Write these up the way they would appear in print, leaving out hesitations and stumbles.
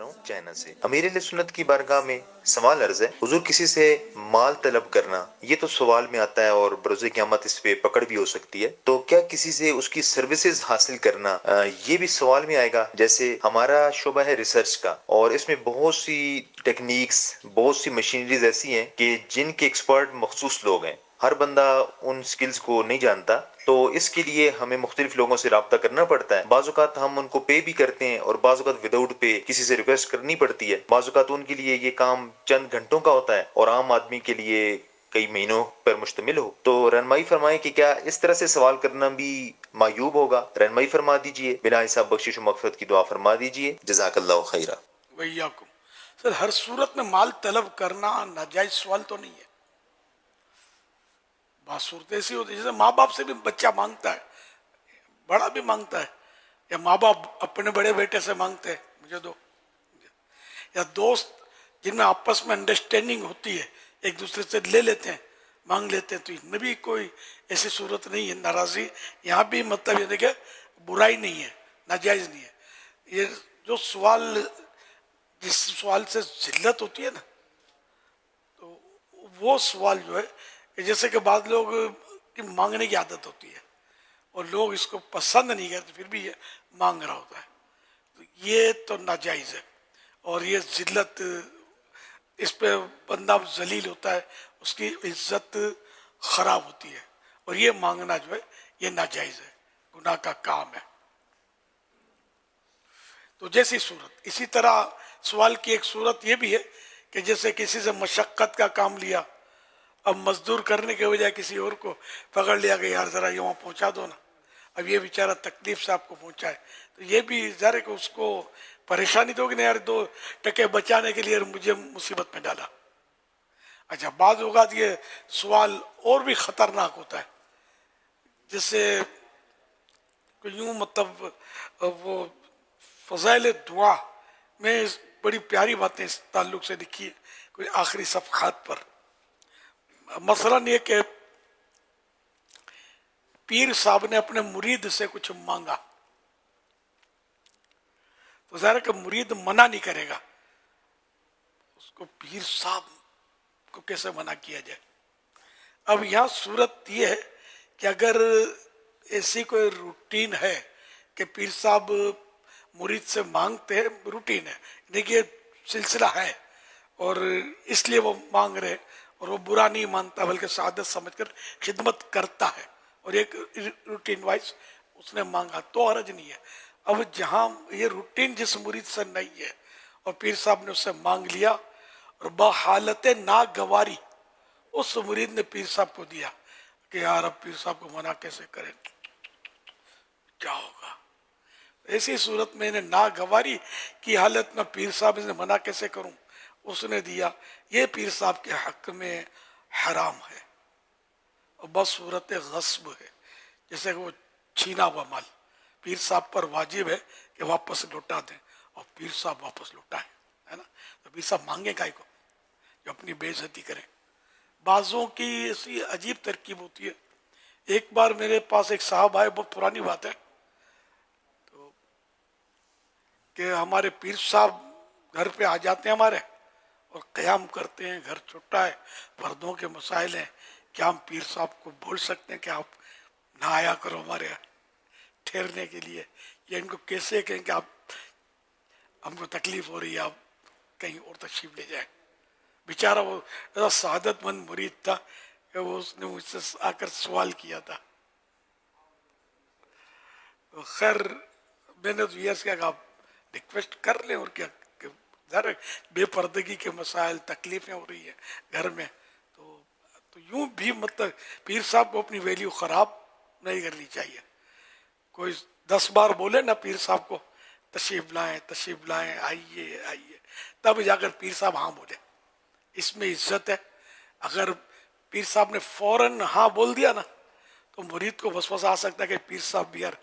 रहा हूँ चाइना से। अमीर अहले सुन्नत की बारगाह में सवाल अर्ज है, हुजूर किसी से माल तलब करना ये तो सवाल में आता है और बरोज़े क़यामत इस पे पकड़ भी हो सकती है, तो क्या किसी से उसकी सर्विसेज हासिल करना ये भी सवाल में आएगा? जैसे हमारा शोबा है रिसर्च का और इसमें बहुत सी टेक्निक्स, बहुत सी मशीनरीज ऐसी हैं कि जिनके एक्सपर्ट मखसूस लोग हैं, हर बंदा उन स्किल्स को नहीं जानता, तो इसके लिए हमें मुख्तलिफ लोगों से राब्ता करना पड़ता है। बाज़ औक़ात हम उनको पे भी करते हैं और बाज़ औक़ात विदाउट पे किसी से रिक्वेस्ट करनी पड़ती है। बाज़ औक़ात उनके लिए ये काम चंद घंटों का होता है और आम आदमी के लिए कई महीनों पर मुश्तमिल हो। तो रहनुमाई फरमाएं कि क्या इस तरह से सवाल करना भी मायूब होगा? रहनुमाई फरमा दीजिए, बिला हिसाब बख्शिश व मग़फ़िरत की दुआ फरमा दीजिए। जज़ाकल्लाहु खैरा। वैयाकुम। सर, हर सूरत में माल तलब करना नाजायज सवाल तो नहीं है। बात सूरत ऐसी होती है जैसे माँ बाप से भी बच्चा मांगता है, बड़ा भी मांगता है, या माँ बाप अपने बड़े बेटे से मांगते हैं मुझे दो, या दोस्त जिनमें आपस में अंडरस्टैंडिंग होती है एक दूसरे से ले लेते हैं, मांग लेते हैं। तो इनमें भी कोई ऐसी सूरत नहीं है नाराज़ी। यहाँ भी मतलब ये देखिए बुराई नहीं है, नाजायज़ नहीं है। ये जो सवाल, जिस सवाल से जिल्लत होती है ना, तो वो सवाल जो है कि जैसे कि बाद लोग की मांगने की आदत होती है और लोग इसको पसंद नहीं करते, फिर भी ये मांग रहा होता है, तो ये तो नाजायज़ है। और ये जिल्लत, इस पे बंदा जलील होता है, उसकी इज्जत खराब होती है, और ये मांगना जो है ये नाजायज़ है, गुनाह का काम है। तो जैसी सूरत, इसी तरह सवाल की एक सूरत ये भी है कि जैसे किसी से मशक्क़त का काम लिया, अब मजदूर करने के बजाय किसी और को पकड़ लिया कि यार ज़रा यहाँ पहुँचा दो ना, अब ये बेचारा तकलीफ से आपको पहुँचाए, तो ये भी ज़रा कि उसको परेशानी तो होगी ना, यार 2 टके बचाने के लिए मुझे मुसीबत में डाला। अच्छा, बाद होगा ये सवाल और भी ख़तरनाक होता है, जैसे यूँ मतलब वो फ़ज़ाइल दुआ में बड़ी प्यारी बातें इस ताल्लुक़ से लिखी है कोई आखिरी सफ़हात पर। मसलन ये कि पीर साहब ने अपने मुरीद से कुछ मांगा, तो ज़ाहिर है कि मुरीद मना नहीं करेगा, उसको पीर साहब को कैसे मना किया जाए। अब यहाँ सूरत ये है कि अगर ऐसी कोई रूटीन है कि पीर साहब मुरीद से मांगते हैं, रूटीन है, देखिए सिलसिला है, और इसलिए वो मांग रहे, और वो बुरा नहीं मानता बल्कि सादत समझकर खिदमत करता है, और एक रूटीन वाइज उसने मांगा तो हरज नहीं है। अब जहाँ ये रूटीन जिस मुरीद से नहीं है और पीर साहब ने उससे मांग लिया और बहालत नागवारी उस मुरीद ने पीर साहब को दिया कि यार अब पीर साहब को मना कैसे करें, क्या होगा। ऐसी सूरत में इन्हें नागवारी की हालत में पीर साहब इसे मना कैसे करूं, उसने दिया, ये पीर साहब के हक में हराम है, और बस सूरत गस्ब है, जैसे वो छीना हुआ माल पीर साहब पर वाजिब है कि वापस लौटा दें, और पीर साहब वापस लौटाएं, है ना। तो पीर साहब मांगे काहे को, जो अपनी बेइज्जती करें। बाज़ों की ऐसी अजीब तरकीब होती है। एक बार मेरे पास एक साहब आए, बहुत पुरानी बात है, तो कि हमारे पीर साहब घर पे आ जाते हैं हमारे और क़याम करते हैं, घर छोटा है, पर्दों के मसाइल हैं, क्या हम पीर साहब को बोल सकते हैं कि आप ना आया करो हमारे यहाँ ठहरने के लिए, या इनको कैसे कहें कि आप हमको तकलीफ हो रही है, आप कहीं और तशरीफ ले जाए। बेचारा वो ऐसा सादतमंद मुरीद था कि वो उसने मुझसे आकर सवाल किया था। तो खैर मैंने तो यह कहा आप रिक्वेस्ट कर लें, और क्या, ज़रा बेपर्दगी के मसाइल, तकलीफ़ें हो रही है घर में, तो यूं भी मतलब पीर साहब को अपनी वैल्यू ख़राब नहीं करनी चाहिए। कोई 10 बार बोले ना पीर साहब को तशरीफ़ लाएं, आइए आइए, तब जाकर पीर साहब हाँ बोले, इसमें इज्जत है। अगर पीर साहब ने फौरन हाँ बोल दिया ना, तो मुरीद को वसवसा आ सकता है कि पीर साहब भी यार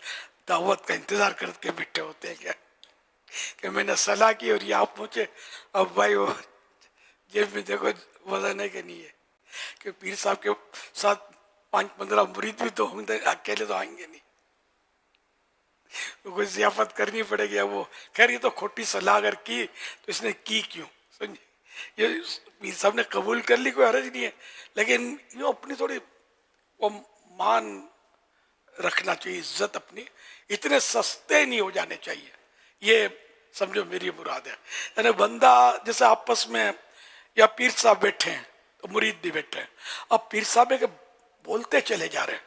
दावत का इंतज़ार करके बैठे होते हैं क्या, कि मैंने सलाह की और ये आप पहुँचे, अब भाई वो जेब में देखो वजन है कि नहीं है, कि पीर साहब के साथ 5-15 मुरीद भी तो होंगे, अकेले तो आएंगे नहीं। तो कोई ज़ियाफत करनी पड़ेगी। अब वो खैर ये तो खोटी सलाह अगर की तो इसने की क्यों, समझे। ये पीर साहब ने कबूल कर ली, कोई हर्ज नहीं है, लेकिन यूँ अपनी थोड़ी वो मान रखना चाहिए, इज्जत अपनी, इतने सस्ते नहीं हो जाने चाहिए, ये समझो मेरी मुराद है। यानी बंदा जैसे आपस में या पीर साहब बैठे हैं तो मुरीद भी बैठे हैं, अब पीर साहब है कि बोलते चले जा रहे हैं,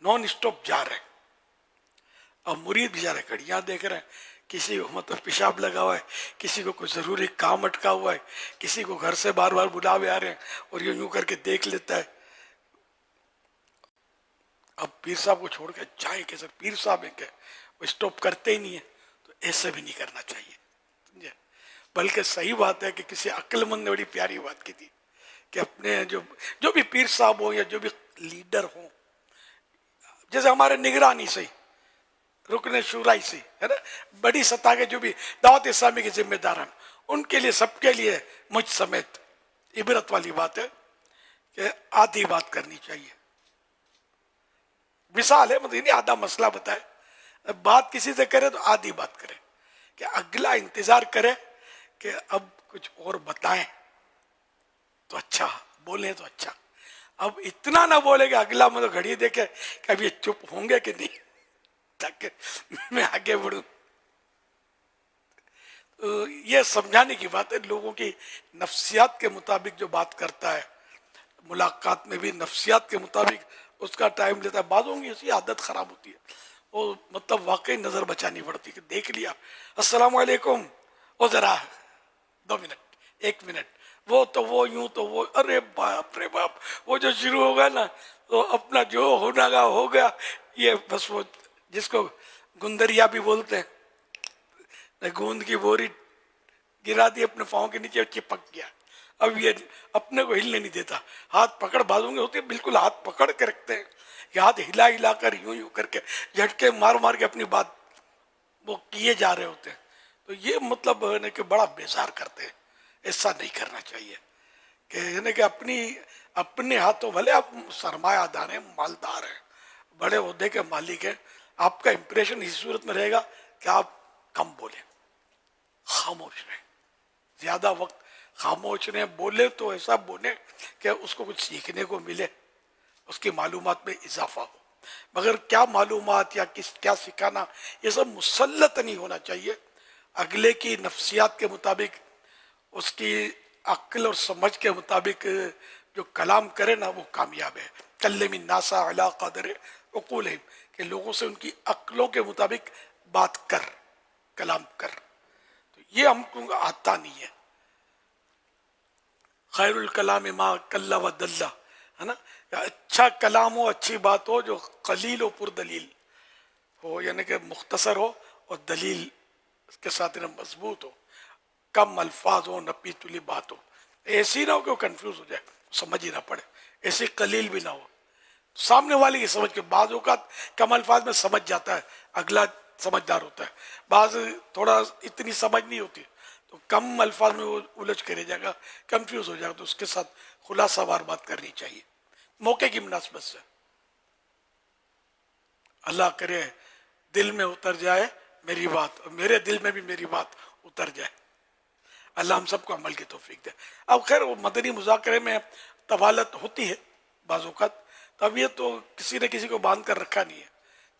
नॉन स्टॉप जा रहे हैं, अब मुरीद बेचारे घड़ियां देख रहे हैं, किसी को मतलब पेशाब लगा हुआ है, किसी को कोई जरूरी काम अटका हुआ है, किसी को घर से बार बार बुलावे आ रहे हैं, और यूं यूं करके देख लेता है। अब पीर साहब को छोड़ के जाए कैसे, पीर साहब है क्या, वो स्टॉप करते ही नहीं है, तो ऐसे भी नहीं करना चाहिए, समझे। बल्कि सही बात है कि किसी अक्लमंद ने बड़ी प्यारी बात की थी कि अपने जो भी पीर साहब हो या जो भी लीडर हो, जैसे हमारे निगरानी से, रुकने शुराई से, है ना, बड़ी सतह के जो भी दावत इस्लामी के जिम्मेदार हैं, उनके लिए, सबके लिए, मुझ समेत इबरत वाली बात है कि आधी बात करनी चाहिए। मिसाल है, मतलब नहीं आधा मसला बताए, बात किसी से करे तो आधी बात करे, कि अगला इंतजार करे कि अब कुछ और बताएं तो अच्छा, बोले तो अच्छा। अब इतना ना बोले कि अगला मतलब घड़ी देखे कि अब ये चुप होंगे कि नहीं, ताकि मैं आगे बढ़ूं। तो ये समझाने की बात है, लोगों की नफ्सियात के मुताबिक जो बात करता है, मुलाकात में भी नफ्सियात के मुताबिक उसका टाइम लेता है। बाज़ों की ऐसी आदत खराब होती है, वो मतलब वाकई नजर बचानी पड़ती है कि देख लिया, अस्सलाम वालेकुम, ओ जरा 2 मिनट, 1 मिनट, वो तो वो यूं तो वो, अरे बाप रे बाप, वो जो शुरू होगा ना तो अपना जो होना का हो गया। ये बस वो जिसको गुंदरिया भी बोलते हैं, गूंद की बोरी गिरा दी अपने पाँव के नीचे, चिपक गया। अब ये अपने को हिलने नहीं देता, हाथ पकड़, बाजू में होते बिल्कुल हाथ पकड़ के रखते हैं, ये हाथ हिला हिला कर यूं यूं करके झटके मार मार के अपनी बात वो किए जा रहे होते हैं। तो ये मतलब है कि बड़ा बेजार करते हैं, ऐसा नहीं करना चाहिए कि यानी कि अपने हाथों, भले आप सरमायादार हैं, मालदार हैं, बड़े ओहदे के मालिक हैं, आपका इंप्रेशन इस सूरत में रहेगा कि आप कम बोले, खामोश रहे, ज्यादा वक्त खामोश रहे, बोले तो ऐसा बोले कि उसको कुछ सीखने को मिले, उसकी मालूमात में इजाफा हो। मगर क्या मालूमात या क्या सिखाना, ये सब मुसल्लत नहीं होना चाहिए। अगले की नफ्सियात के मुताबिक, उसकी अक्ल और समझ के मुताबिक जो कलाम करे ना, वो कामयाब है। कल्लमिन नासा अला क़दर उक़ूलिहिम, कि लोगों से उनकी अक्लों के मुताबिक बात कर, कलाम कर। तो ये हमको आता नहीं है। खैरुल कलाम मा कल्ला व दल्ला, है ना, अच्छा कलाम हो, अच्छी बात हो जो कलील हो, पुरदलील हो, यानी कि मुख्तसर हो और दलील के साथ मजबूत हो, कम अल्फाज हो, नपी तुली बात हो, ऐसी ना हो कि वो कंफ्यूज हो जाए, समझ ही ना पड़े, ऐसी कलील भी ना हो, सामने वाले की समझ के। बाज़ औक़ात कम अल्फाज में समझ जाता है, अगला समझदार होता है, बाज़ थोड़ा इतनी समझ नहीं होती, तो कम अल्फाज में वो उलझ कर रह जाएगा, कंफ्यूज हो जाएगा, तो उसके साथ खुलासावार बात करनी चाहिए, मौके की मुनासिबत से। अल्लाह करे दिल में उतर जाए मेरी बात, और मेरे दिल में भी मेरी बात उतर जाए। अल्लाह हम सबको अमल की तौफीक दे। अब खैर वो मदनी मुज़ाकरे में तवालत होती है बाज़ औक़ात, तब ये तो किसी ने किसी को बांध कर रखा नहीं है,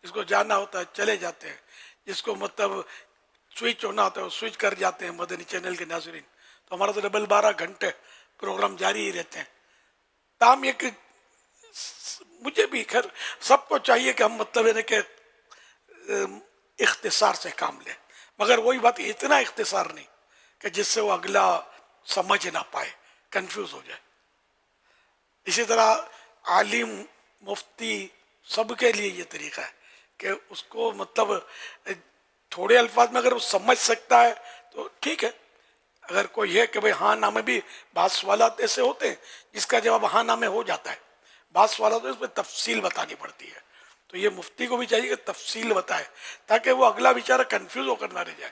जिसको जाना होता है चले जाते हैं, जिसको मतलब स्विच होना होता है वो स्विच कर जाते हैं। मदनी चैनल के नाज़रीन, तो हमारा तो डबल 12 घंटे प्रोग्राम जारी ही रहते हैं। ताम ये कि मुझे भी खैर सबको चाहिए कि हम मतलब है कि इख्तिसार से काम लें, मगर वही बात, इतना इख्तिसार नहीं कि जिससे वो अगला समझ ना पाए, कंफ्यूज हो जाए। इसी तरह आलिम, मुफ्ती, सबके लिए ये तरीका है कि उसको मतलब थोड़े अल्फाज में अगर वो समझ सकता है तो ठीक है। अगर कोई है कि भाई हाँ ना में भी बात सवालात ऐसे होते हैं जिसका जवाब हाँ ना में हो जाता है, बात सवाल तो इसमें तफसील बतानी पड़ती है, तो ये मुफ्ती को भी चाहिए कि तफसील बताए, ताकि वो अगला बेचारा कंफ्यूज होकर ना रह जाए,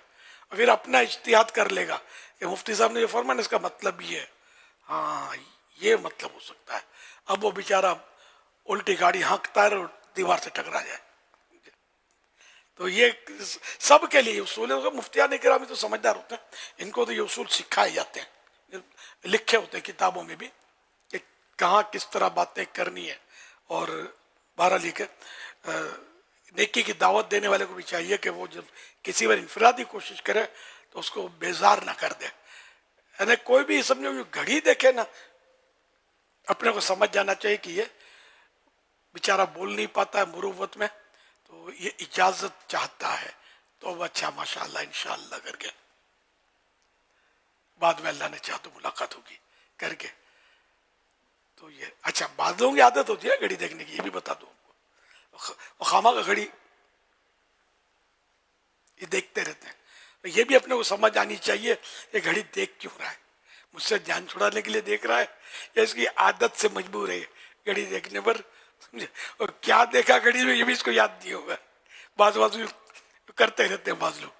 और फिर अपना इज्तिहाद कर लेगा कि मुफ्ती साहब ने जो फरमाया इसका मतलब ये है, हाँ ये मतलब हो सकता है। अब वो बेचारा उल्टी गाड़ी हाँकता है और दीवार से टकरा जाए। تو یہ سب کے لیے اصول ہے. مفتیان کرام تو سمجھدار ہوتے ہیں, ان کو تو یہ اصول سکھائے جاتے ہیں, لکھے ہوتے ہیں کتابوں میں بھی کہ کہاں کس طرح باتیں کرنی ہے. اور بہرحال یہ کہ نیکی کی دعوت دینے والے کو بھی چاہیے کہ وہ جب کسی بار انفرادی کوشش کرے تو اس کو بیزار نہ کر دے. یعنی کوئی بھی سمجھو گھڑی دیکھے نا, اپنے کو سمجھ جانا چاہیے کہ یہ بیچارہ بول نہیں پاتا ہے مروت میں, تو یہ اجازت چاہتا ہے, تو وہ اچھا ماشاءاللہ انشاءاللہ کر کے بعد میں اللہ نے چاہا تو ملاقات ہوگی کر کے. تو یہ اچھا بعض لوگوں کی عادت ہوتی ہے گھڑی دیکھنے کی, یہ بھی بتا دوں خامہ کا گھڑی یہ دیکھتے رہتے ہیں. یہ بھی اپنے کو سمجھ آنی چاہیے یہ گھڑی دیکھ کیوں رہا ہے, مجھ سے جان چھڑانے کے لیے دیکھ رہا ہے یا اس کی عادت سے مجبور ہے گھڑی دیکھنے پر, سمجھے, اور کیا دیکھا گھڑی میں یہ بھی اس کو یاد نہیں ہوگا. بعض کرتے رہتے ہیں بعض لوگ.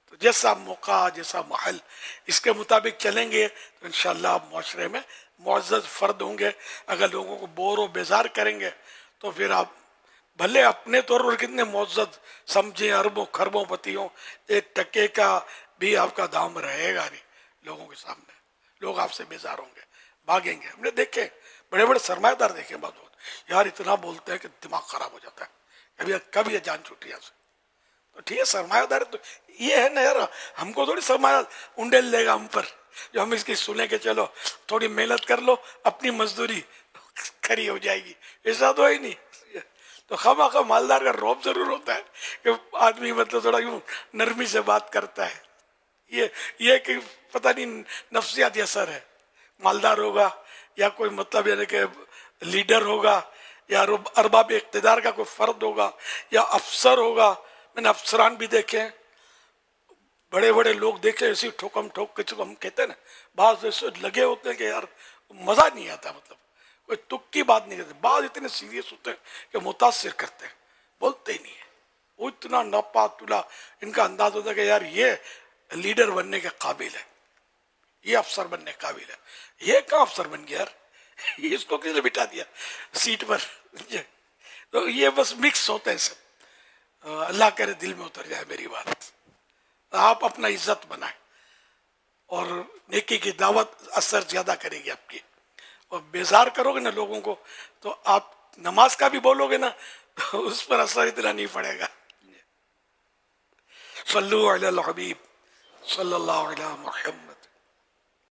تو جیسا موقع جیسا محل اس کے مطابق چلیں گے تو انشاءاللہ آپ معاشرے میں معزز فرد ہوں گے. اگر لوگوں کو بور و بیزار کریں گے تو پھر آپ بھلے اپنے طور پر کتنے معزز سمجھیں, اربوں خربوں پتی ہوں, ایک ٹکے کا بھی آپ کا دام رہے گا نہیں لوگوں کے سامنے. لوگ آپ سے بیزار ہوں گے, بھاگیں گے. ہم نے دیکھے بڑے بڑے سرمایہ دار دیکھے بعض وقت یار اتنا بولتے ہیں کہ دماغ خراب ہو جاتا ہے, کبھی یہ جان چھوٹی ہے. تو ٹھیک ہے سرمایہ دار تو یہ ہے نا یار, ہم کو تھوڑی سرمایہ انڈیل لے گا ہم پر جو ہم اس کی سنیں کہ چلو تھوڑی محنت کر لو اپنی مزدوری کھری ہو جائے گی, ایسا تو ہے نہیں. تو خواہ مالدار کا روب ضرور ہوتا ہے کہ آدمی مطلب تھوڑا یوں نرمی سے بات کرتا ہے. یہ کہ پتہ نہیں نفسیاتی اثر ہے. مالدار ہوگا یا کوئی مطلب یعنی کہ لیڈر ہوگا یا ارباب اقتدار کا کوئی فرد ہوگا یا افسر ہوگا. میں نے افسران بھی دیکھے ہیں, بڑے بڑے لوگ دیکھے ایسی ٹھوکم ٹھوک کے ہم کہتے ہیں نا, بعض ایسے لگے ہوتے ہیں کہ یار مزہ نہیں آتا, مطلب کوئی تک کی بات نہیں کرتے. بعض اتنے سیریس ہوتے ہیں کہ متاثر کرتے ہیں, بولتے ہی نہیں ہے. وہ اتنا ناپا تلا ان کا انداز ہوتا ہے کہ یار یہ لیڈر بننے کے قابل ہے, یہ افسر بننے کے قابل ہے. یہ کہاں افسر بن گیا یار, اس کو کس نے بٹھا دیا سیٹ پر. تو یہ بس مکس ہوتے ہیں سب. اللہ کرے دل میں اتر جائے میری بات. آپ اپنا عزت بنائیں اور نیکی کی دعوت اثر زیادہ کرے گی آپ کی. اور بیزار کرو گے نا لوگوں کو تو آپ نماز کا بھی بولو گے نا تو اس پر اثر اتنا نہیں پڑے گا. صلو علی الحبیب صلی اللہ علیہ محمد.